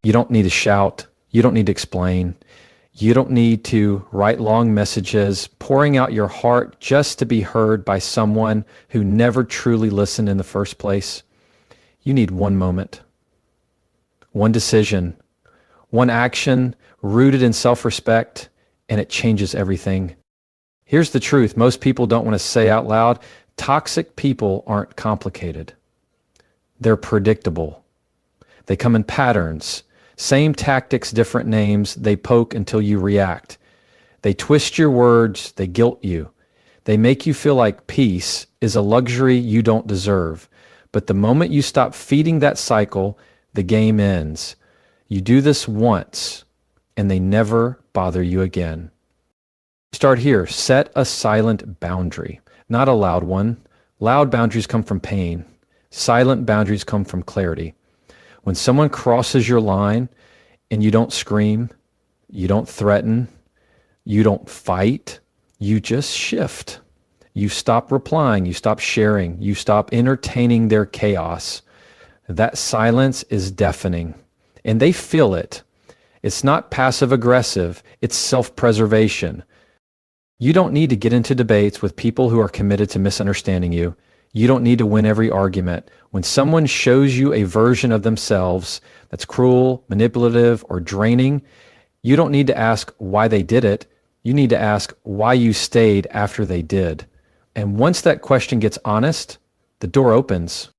You don't need to shout. You don't need to explain. You don't need to write long messages, pouring out your heart just to be heard by someone who never truly listened in the first place. You need one moment, one decision, one action rooted in self-respect, and it changes everything. Here's the truth. Most people don't want to say out loud, toxic people aren't complicated. They're predictable. They come in patterns. Same tactics, different names. They poke until you react. They twist your words. They guilt you. They make you feel like peace is a luxury you don't deserve. But the moment you stop feeding that cycle, the game ends. You do this once, and they never bother you again. Start here. Set a silent boundary, not a loud one. Loud boundaries come from pain. Silent boundaries come from clarity. When someone crosses your line and you don't scream, you don't threaten, you don't fight, you just shift. You stop replying, you stop sharing, you stop entertaining their chaos. That silence is deafening, and they feel it. It's not passive aggressive, it's self-preservation. You don't need to get into debates with people who are committed to misunderstanding you. You don't need to win every argument. When someone shows you a version of themselves that's cruel, manipulative, or draining, you don't need to ask why they did it. You need to ask why you stayed after they did. And once that question gets honest, the door opens.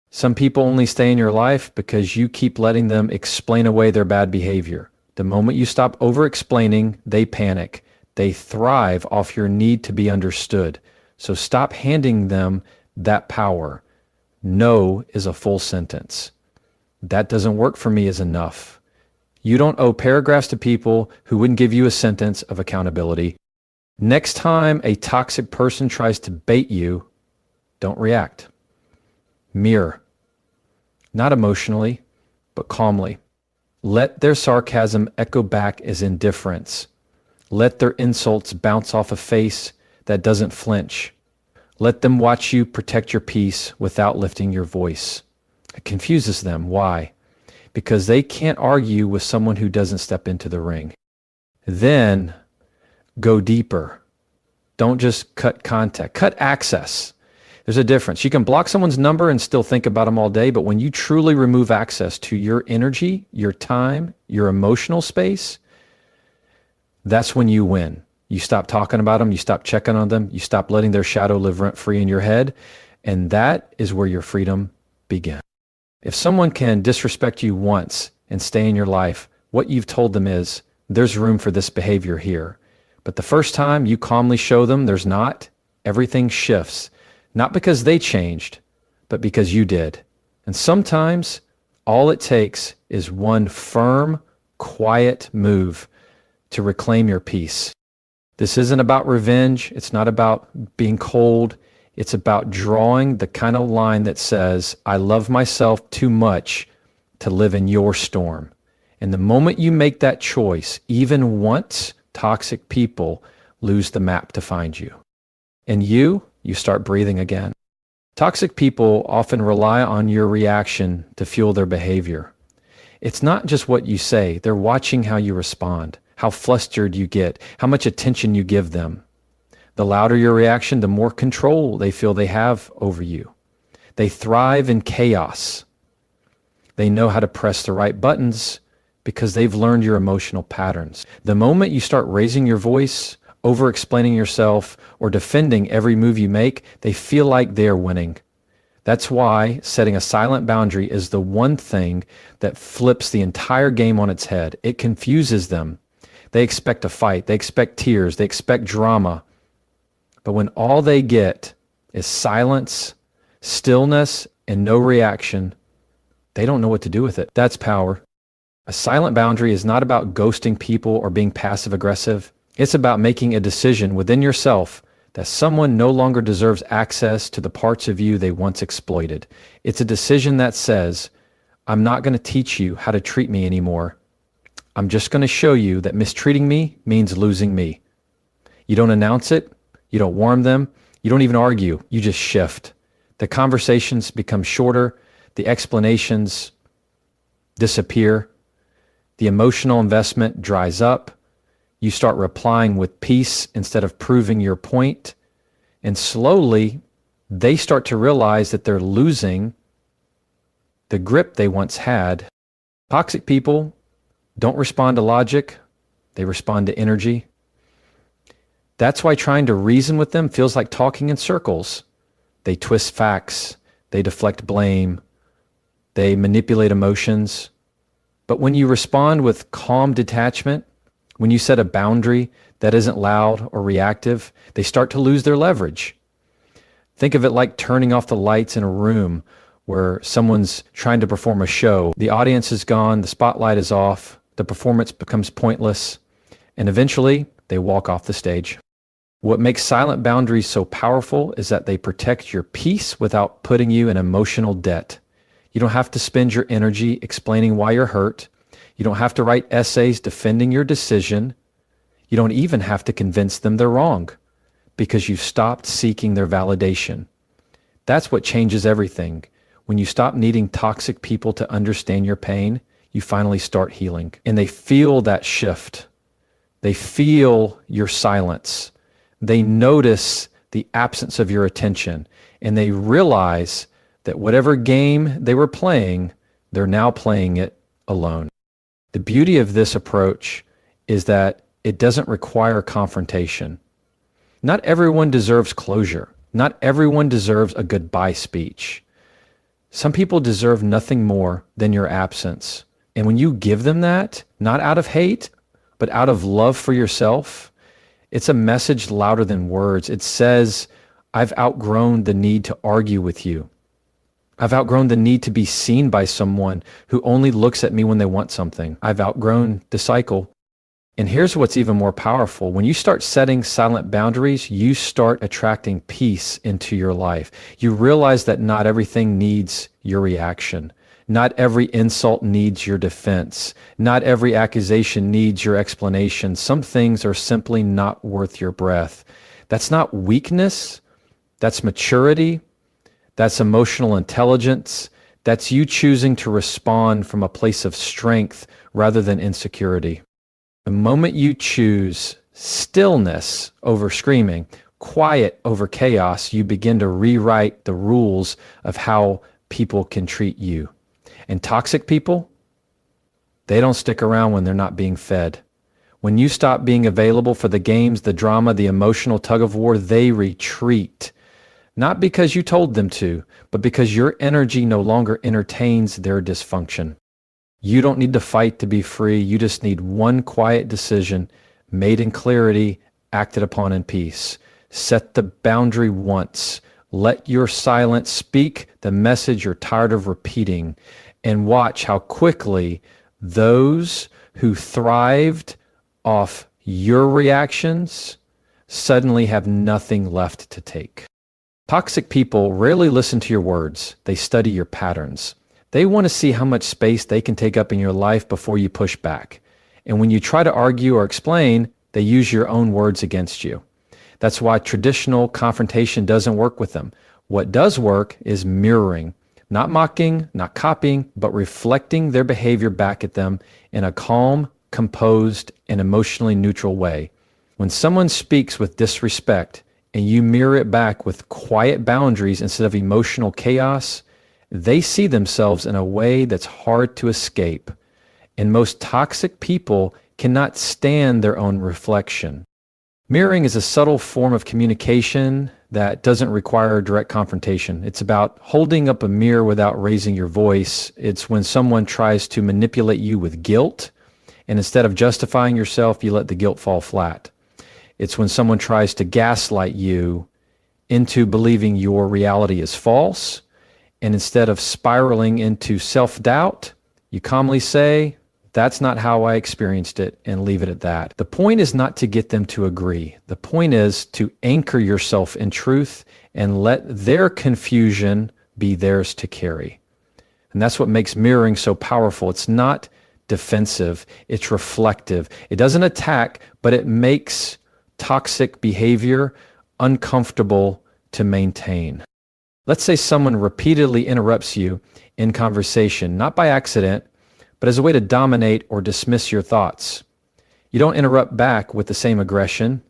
Some people only stay in your life because you keep letting them explain away their bad behavior. The moment you stop over-explaining, they panic. They thrive off your need to be understood. So stop handing them that power. No is a full sentence. That doesn't work for me is enough. You don't owe paragraphs to people who wouldn't give you a sentence of accountability. Next time a toxic person tries to bait you, don't react. Mirror. Not emotionally, but calmly. Let their sarcasm echo back as indifference. Let their insults bounce off a face that doesn't flinch. Let them watch you protect your peace without lifting your voice. It confuses them. Why? Because they can't argue with someone who doesn't step into the ring. Then go deeper. Don't just cut contact. Cut access. There's a difference. You can block someone's number and still think about them all day, but when you truly remove access to your energy, your time, your emotional space, that's when you win. You stop talking about them, you stop checking on them, you stop letting their shadow live rent-free in your head, and that is where your freedom begins. If someone can disrespect you once and stay in your life, what you've told them is, there's room for this behavior here. But the first time you calmly show them there's not, everything shifts. Not because they changed, but because you did. And sometimes all it takes is one firm, quiet move to reclaim your peace. This isn't about revenge. It's not about being cold. It's about drawing the kind of line that says, I love myself too much to live in your storm. And the moment you make that choice, even once, toxic people lose the map to find you. And you start breathing again. Toxic people often rely on your reaction to fuel their behavior. It's not just what you say. They're watching how you respond, how flustered you get, how much attention you give them. The louder your reaction, the more control they feel they have over you. They thrive in chaos. They know how to press the right buttons because they've learned your emotional patterns. The moment you start raising your voice, over-explaining yourself, or defending every move you make, they feel like they're winning. That's why setting a silent boundary is the one thing that flips the entire game on its head. It confuses them. They expect a fight. They expect tears. They expect drama. But when all they get is silence, stillness, and no reaction, they don't know what to do with it. That's power. A silent boundary is not about ghosting people or being passive-aggressive. It's about making a decision within yourself that someone no longer deserves access to the parts of you they once exploited. It's a decision that says, I'm not going to teach you how to treat me anymore. I'm just going to show you that mistreating me means losing me. You don't announce it. You don't warn them. You don't even argue. You just shift. The conversations become shorter, the explanations disappear, the emotional investment dries up, you start replying with peace instead of proving your point, and slowly they start to realize that they're losing the grip they once had. Toxic people don't respond to logic, they respond to energy. That's why trying to reason with them feels like talking in circles. They twist facts, they deflect blame, they manipulate emotions. But when you respond with calm detachment, when you set a boundary that isn't loud or reactive, they start to lose their leverage. Think of it like turning off the lights in a room where someone's trying to perform a show. The audience is gone, the spotlight is off, the performance becomes pointless, and eventually they walk off the stage. What makes silent boundaries so powerful is that they protect your peace without putting you in emotional debt. You don't have to spend your energy explaining why you're hurt. You don't have to write essays defending your decision. You don't even have to convince them they're wrong because you've stopped seeking their validation. That's what changes everything. When you stop needing toxic people to understand your pain, you finally start healing. And they feel that shift. They feel your silence. They notice the absence of your attention. And they realize that whatever game they were playing, they're now playing it alone. The beauty of this approach is that it doesn't require confrontation. Not everyone deserves closure. Not everyone deserves a goodbye speech. Some people deserve nothing more than your absence. And when you give them that, not out of hate, but out of love for yourself, it's a message louder than words. It says, I've outgrown the need to argue with you. I've outgrown the need to be seen by someone who only looks at me when they want something. I've outgrown the cycle. And here's what's even more powerful. When you start setting silent boundaries, you start attracting peace into your life. You realize that not everything needs your reaction. Not every insult needs your defense. Not every accusation needs your explanation. Some things are simply not worth your breath. That's not weakness. That's maturity. That's emotional intelligence. That's you choosing to respond from a place of strength rather than insecurity. The moment you choose stillness over screaming, quiet over chaos, you begin to rewrite the rules of how people can treat you. And toxic people, they don't stick around when they're not being fed. When you stop being available for the games, the drama, the emotional tug of war, they retreat. Not because you told them to, but because your energy no longer entertains their dysfunction. You don't need to fight to be free. You just need one quiet decision made in clarity, acted upon in peace. Set the boundary once. Let your silence speak the message you're tired of repeating, and watch how quickly those who thrived off your reactions suddenly have nothing left to take. Toxic people rarely listen to your words. They study your patterns. They want to see how much space they can take up in your life before you push back. And when you try to argue or explain, they use your own words against you. That's why traditional confrontation doesn't work with them. What does work is mirroring. Not mocking, not copying, but reflecting their behavior back at them in a calm, composed, and emotionally neutral way. When someone speaks with disrespect and you mirror it back with quiet boundaries instead of emotional chaos, they see themselves in a way that's hard to escape. And most toxic people cannot stand their own reflection. Mirroring is a subtle form of communication that doesn't require direct confrontation. It's about holding up a mirror without raising your voice. It's when someone tries to manipulate you with guilt, and instead of justifying yourself, you let the guilt fall flat. It's when someone tries to gaslight you into believing your reality is false, and instead of spiraling into self-doubt, you calmly say, that's not how I experienced it, and leave it at that. The point is not to get them to agree. The point is to anchor yourself in truth and let their confusion be theirs to carry. And that's what makes mirroring so powerful. It's not defensive, it's reflective. It doesn't attack, but it makes toxic behavior uncomfortable to maintain. Let's say someone repeatedly interrupts you in conversation, not by accident, but as a way to dominate or dismiss your thoughts. You don't interrupt back with the same aggression.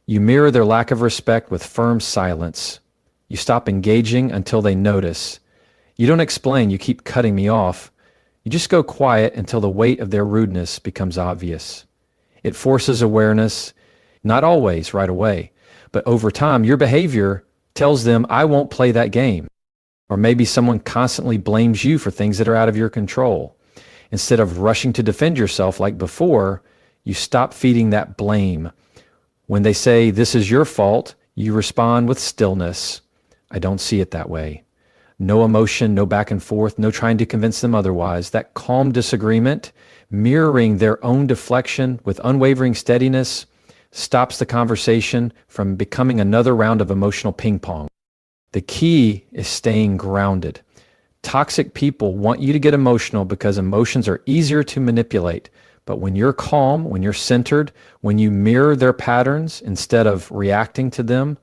You mirror their lack of respect with firm silence. You stop engaging until they notice. You don't explain, you keep cutting me off. You just go quiet until the weight of their rudeness becomes obvious. It forces awareness, not always right away, but over time, your behavior tells them, I won't play that game. Or maybe someone constantly blames you for things that are out of your control. Instead of rushing to defend yourself like before, you stop feeding that blame. When they say, this is your fault, you respond with stillness. I don't see it that way. No emotion, no back and forth, no trying to convince them otherwise. That calm disagreement, mirroring their own deflection with unwavering steadiness, stops the conversation from becoming another round of emotional ping pong. The key is staying grounded. Toxic people want you to get emotional because emotions are easier to manipulate. But when you're calm, when you're centered, when you mirror their patterns instead of reacting to them,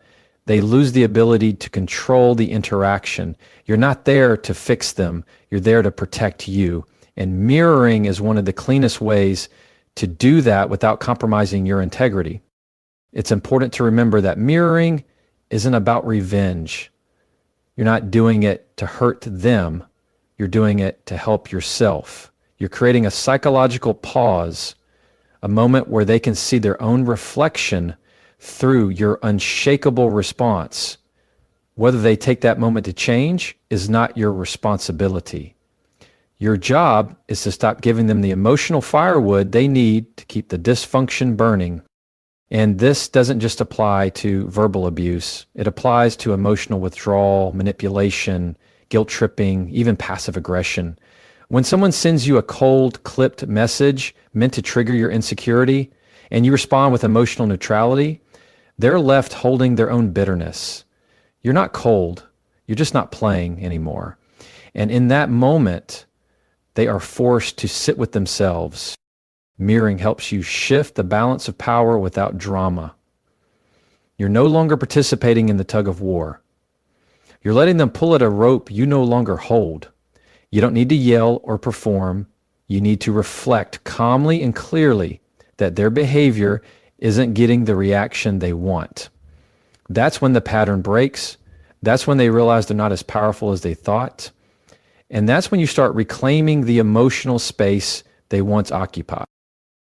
they lose the ability to control the interaction. You're not there to fix them. You're there to protect you. And mirroring is one of the cleanest ways to do that without compromising your integrity. It's important to remember that mirroring isn't about revenge. You're not doing it to hurt them. You're doing it to help yourself. You're creating a psychological pause, a moment where they can see their own reflection through your unshakable response. Whether they take that moment to change is not your responsibility. Your job is to stop giving them the emotional firewood they need to keep the dysfunction burning. And this doesn't just apply to verbal abuse. It applies to emotional withdrawal, manipulation, guilt tripping, even passive aggression. When someone sends you a cold, clipped message meant to trigger your insecurity, and you respond with emotional neutrality, they're left holding their own bitterness. You're not cold. You're just not playing anymore. And in that moment, they are forced to sit with themselves. Mirroring helps you shift the balance of power without drama. You're no longer participating in the tug of war. You're letting them pull at a rope you no longer hold. You don't need to yell or perform. You need to reflect calmly and clearly that their behavior isn't getting the reaction they want. That's when the pattern breaks. That's when they realize they're not as powerful as they thought. And that's when you start reclaiming the emotional space they once occupied.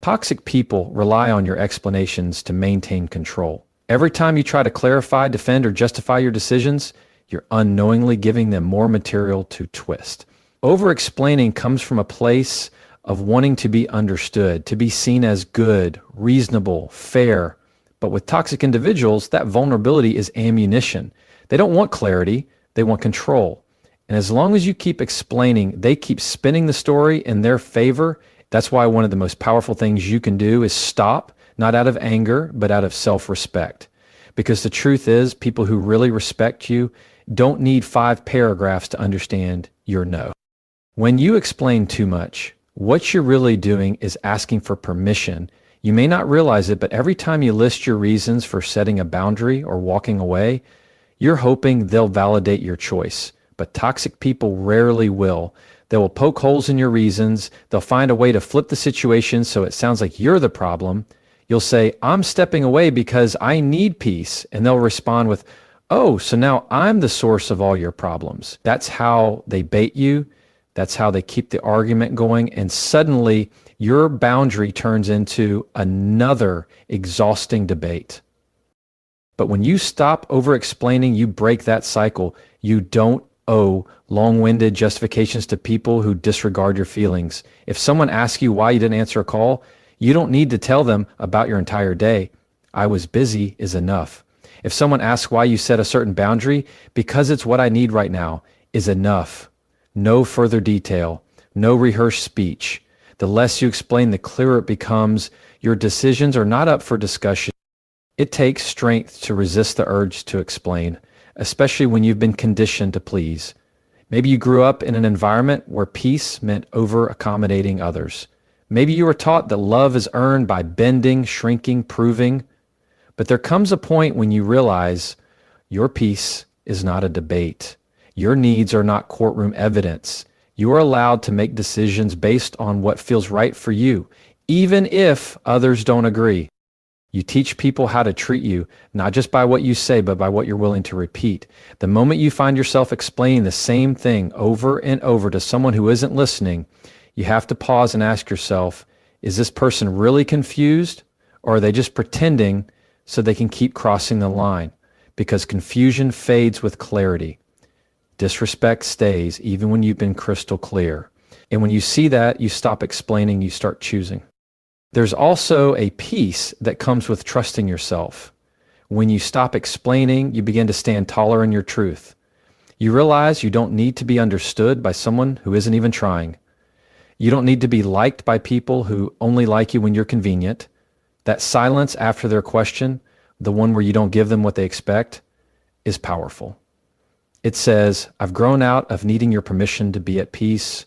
Toxic people rely on your explanations to maintain control. Every time you try to clarify, defend, or justify your decisions, you're unknowingly giving them more material to twist. Over-explaining comes from a place of wanting to be understood, to be seen as good, reasonable, fair. But with toxic individuals, that vulnerability is ammunition. They don't want clarity, they want control. And as long as you keep explaining, they keep spinning the story in their favor. That's why one of the most powerful things you can do is stop, not out of anger, but out of self-respect. Because the truth is, people who really respect you don't need 5 paragraphs to understand your no. When you explain too much, what you're really doing is asking for permission. You may not realize it, but every time you list your reasons for setting a boundary or walking away, you're hoping they'll validate your choice. But toxic people rarely will. They will poke holes in your reasons. They'll find a way to flip the situation so it sounds like you're the problem. You'll say, I'm stepping away because I need peace. And they'll respond with, oh, so now I'm the source of all your problems. That's how they bait you. That's how they keep the argument going. And suddenly your boundary turns into another exhausting debate. But when you stop over-explaining, you break that cycle. You don't owe long-winded justifications to people who disregard your feelings. If someone asks you why you didn't answer a call, you don't need to tell them about your entire day. I was busy is enough. If someone asks why you set a certain boundary, because it's what I need right now, is enough. No further detail, no rehearsed speech. The less you explain, the clearer it becomes. Your decisions are not up for discussion. It takes strength to resist the urge to explain, especially when you've been conditioned to please. Maybe you grew up in an environment where peace meant over-accommodating others. Maybe you were taught that love is earned by bending, shrinking, proving. But there comes a point when you realize your peace is not a debate. Your needs are not courtroom evidence. You are allowed to make decisions based on what feels right for you, even if others don't agree. You teach people how to treat you, not just by what you say, but by what you're willing to repeat. The moment you find yourself explaining the same thing over and over to someone who isn't listening, you have to pause and ask yourself, is this person really confused, or are they just pretending so they can keep crossing the line? Because confusion fades with clarity. Disrespect stays even when you've been crystal clear. And when you see that, you stop explaining, you start choosing. There's also a peace that comes with trusting yourself. When you stop explaining, you begin to stand taller in your truth. You realize you don't need to be understood by someone who isn't even trying. You don't need to be liked by people who only like you when you're convenient. That silence after their question, the one where you don't give them what they expect, is powerful. It says, I've grown out of needing your permission to be at peace.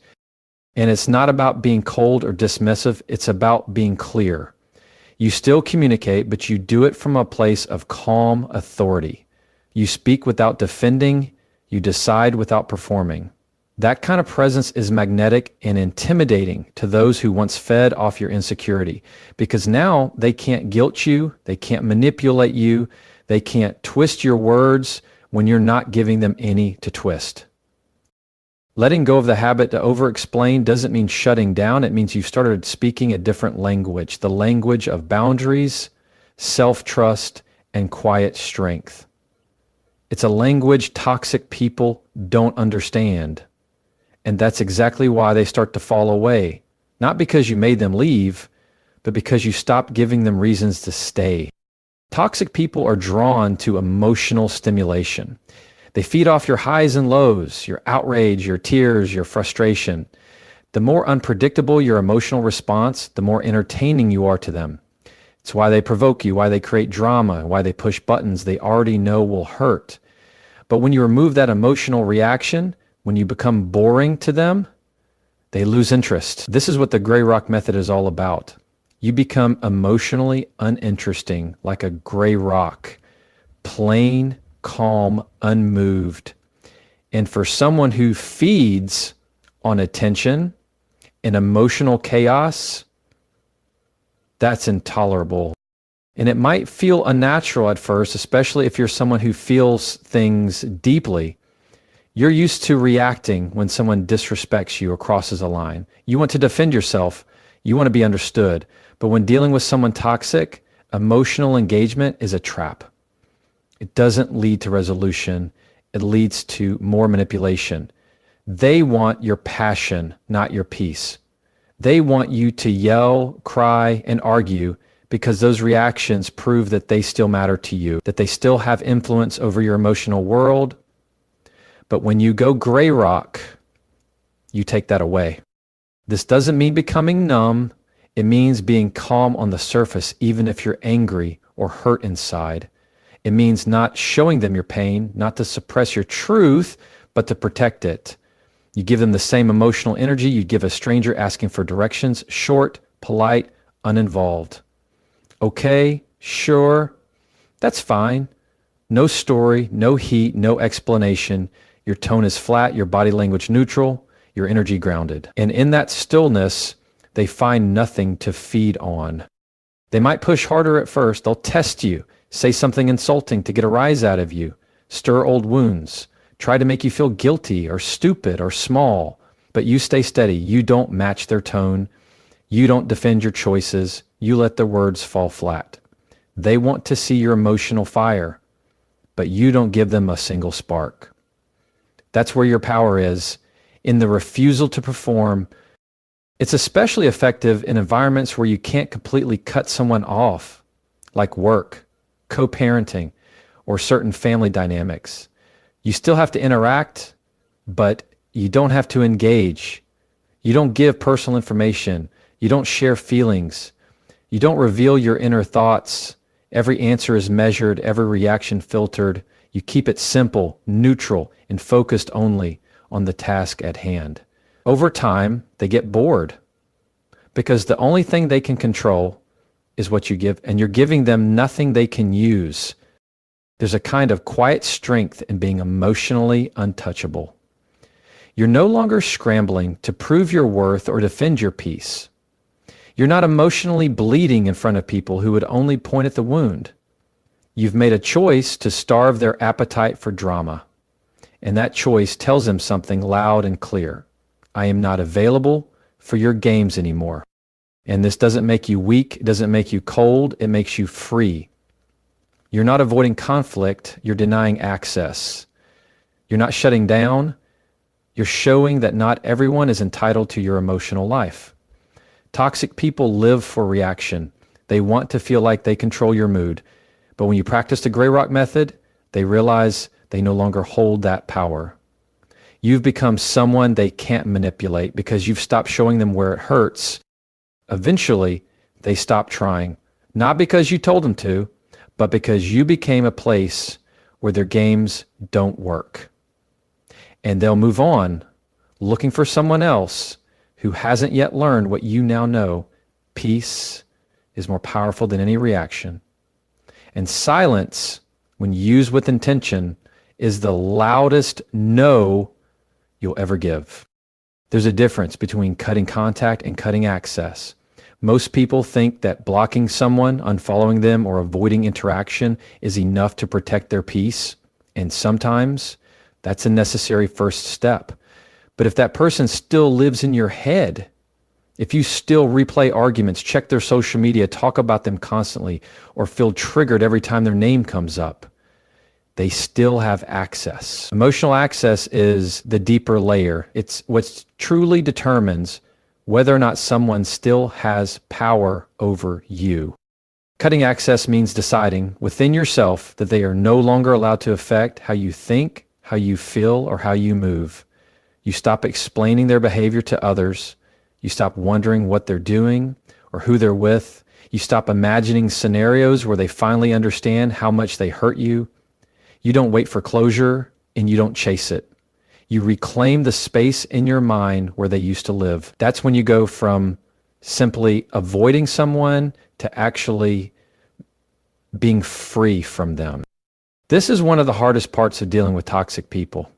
And it's not about being cold or dismissive. It's about being clear. You still communicate, but you do it from a place of calm authority. You speak without defending. You decide without performing. That kind of presence is magnetic and intimidating to those who once fed off your insecurity, because now they can't guilt you. They can't manipulate you. They can't twist your words when you're not giving them any to twist. Letting go of the habit to over-explain doesn't mean shutting down. It means you've started speaking a different language, the language of boundaries, self-trust, and quiet strength. It's a language toxic people don't understand. And that's exactly why they start to fall away. Not because you made them leave, but because you stopped giving them reasons to stay. Toxic people are drawn to emotional stimulation. They feed off your highs and lows, your outrage, your tears, your frustration. The more unpredictable your emotional response, the more entertaining you are to them. It's why they provoke you, why they create drama, why they push buttons they already know will hurt. But when you remove that emotional reaction, when you become boring to them, they lose interest. This is what the gray rock method is all about. You become emotionally uninteresting, like a gray rock, plain, calm, unmoved. And for someone who feeds on attention and emotional chaos, that's intolerable. And it might feel unnatural at first, especially if you're someone who feels things deeply. You're used to reacting when someone disrespects you or crosses a line. You want to defend yourself. You want to be understood. But when dealing with someone toxic, emotional engagement is a trap. It doesn't lead to resolution. It leads to more manipulation. They want your passion, not your peace. They want you to yell, cry, and argue because those reactions prove that they still matter to you, that they still have influence over your emotional world. But when you go gray rock, you take that away. This doesn't mean becoming numb. It means being calm on the surface, even if you're angry or hurt inside. It means not showing them your pain, not to suppress your truth, but to protect it. You give them the same emotional energy you'd give a stranger asking for directions, short, polite, uninvolved. Okay, sure, that's fine. No story, no heat, no explanation. Your tone is flat, your body language neutral, your energy grounded. And in that stillness, they find nothing to feed on. They might push harder at first. They'll test you, say something insulting to get a rise out of you, stir old wounds, try to make you feel guilty or stupid or small. But you stay steady. You don't match their tone. You don't defend your choices. You let the words fall flat. They want to see your emotional fire, but you don't give them a single spark. That's where your power is, in the refusal to perform. It's especially effective in environments where you can't completely cut someone off, like work, co-parenting, or certain family dynamics. You still have to interact, but you don't have to engage. You don't give personal information. You don't share feelings. You don't reveal your inner thoughts. Every answer is measured, every reaction filtered. You keep it simple, neutral, and focused only on the task at hand. Over time, they get bored because the only thing they can control is what you give, and you're giving them nothing they can use. There's a kind of quiet strength in being emotionally untouchable. You're no longer scrambling to prove your worth or defend your peace. You're not emotionally bleeding in front of people who would only point at the wound. You've made a choice to starve their appetite for drama. And that choice tells them something loud and clear. I am not available for your games anymore. And this doesn't make you weak, it doesn't make you cold, it makes you free. You're not avoiding conflict, you're denying access. You're not shutting down, you're showing that not everyone is entitled to your emotional life. Toxic people live for reaction. They want to feel like they control your mood. But when you practice the gray rock method, they realize they no longer hold that power. You've become someone they can't manipulate because you've stopped showing them where it hurts. Eventually, they stop trying, not because you told them to, but because you became a place where their games don't work. And they'll move on, looking for someone else who hasn't yet learned what you now know. Peace is more powerful than any reaction. And silence, when used with intention, is the loudest no you'll ever give. There's a difference between cutting contact and cutting access. Most people think that blocking someone, unfollowing them, or avoiding interaction is enough to protect their peace. And sometimes that's a necessary first step. But if that person still lives in your head, if you still replay arguments, check their social media, talk about them constantly, or feel triggered every time their name comes up, they still have access. Emotional access is the deeper layer. It's what truly determines whether or not someone still has power over you. Cutting access means deciding within yourself that they are no longer allowed to affect how you think, how you feel, or how you move. You stop explaining their behavior to others. You stop wondering what they're doing or who they're with. You stop imagining scenarios where they finally understand how much they hurt you. You don't wait for closure and you don't chase it. You reclaim the space in your mind where they used to live. That's when you go from simply avoiding someone to actually being free from them. This is one of the hardest parts of dealing with toxic people,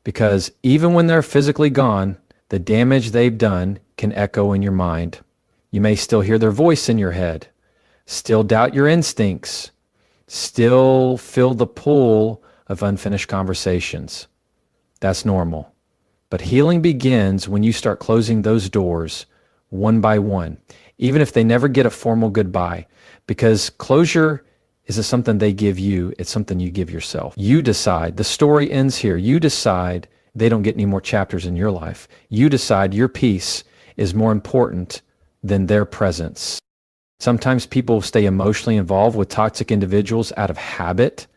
because even when they're physically gone, the damage they've done can echo in your mind. You may still hear their voice in your head, still doubt your instincts, still feel the pull of unfinished conversations. That's normal. But healing begins when you start closing those doors one by one, even if they never get a formal goodbye, because closure isn't something they give you, it's something you give yourself. You decide, the story ends here. You decide they don't get any more chapters in your life. You decide your peace is more important than their presence. Sometimes people stay emotionally involved with toxic individuals out of habit.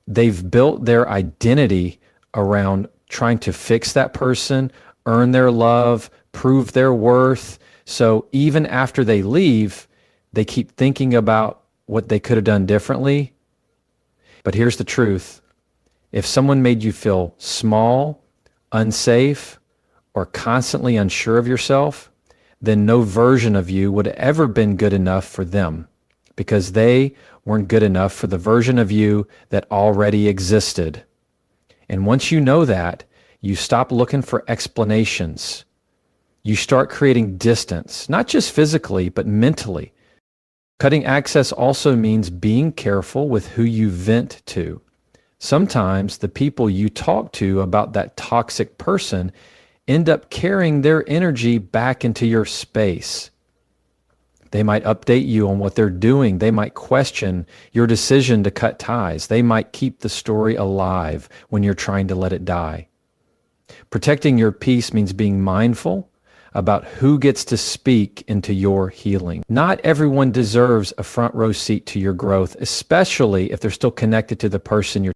They've built their identity around trying to fix that person, earn their love, prove their worth. So even after they leave, they keep thinking about what they could have done differently. But here's the truth. If someone made you feel small, unsafe, or constantly unsure of yourself, then no version of you would have ever been good enough for them, because they weren't good enough for the version of you that already existed. And once you know that, you stop looking for explanations. You start creating distance, not just physically, but mentally. Cutting access also means being careful with who you vent to. Sometimes the people you talk to about that toxic person end up carrying their energy back into your space. They might update you on what they're doing. They might question your decision to cut ties. They might keep the story alive when you're trying to let it die. Protecting your peace means being mindful about who gets to speak into your healing. Not everyone deserves a front row seat to your growth, especially if they're still connected to the person you're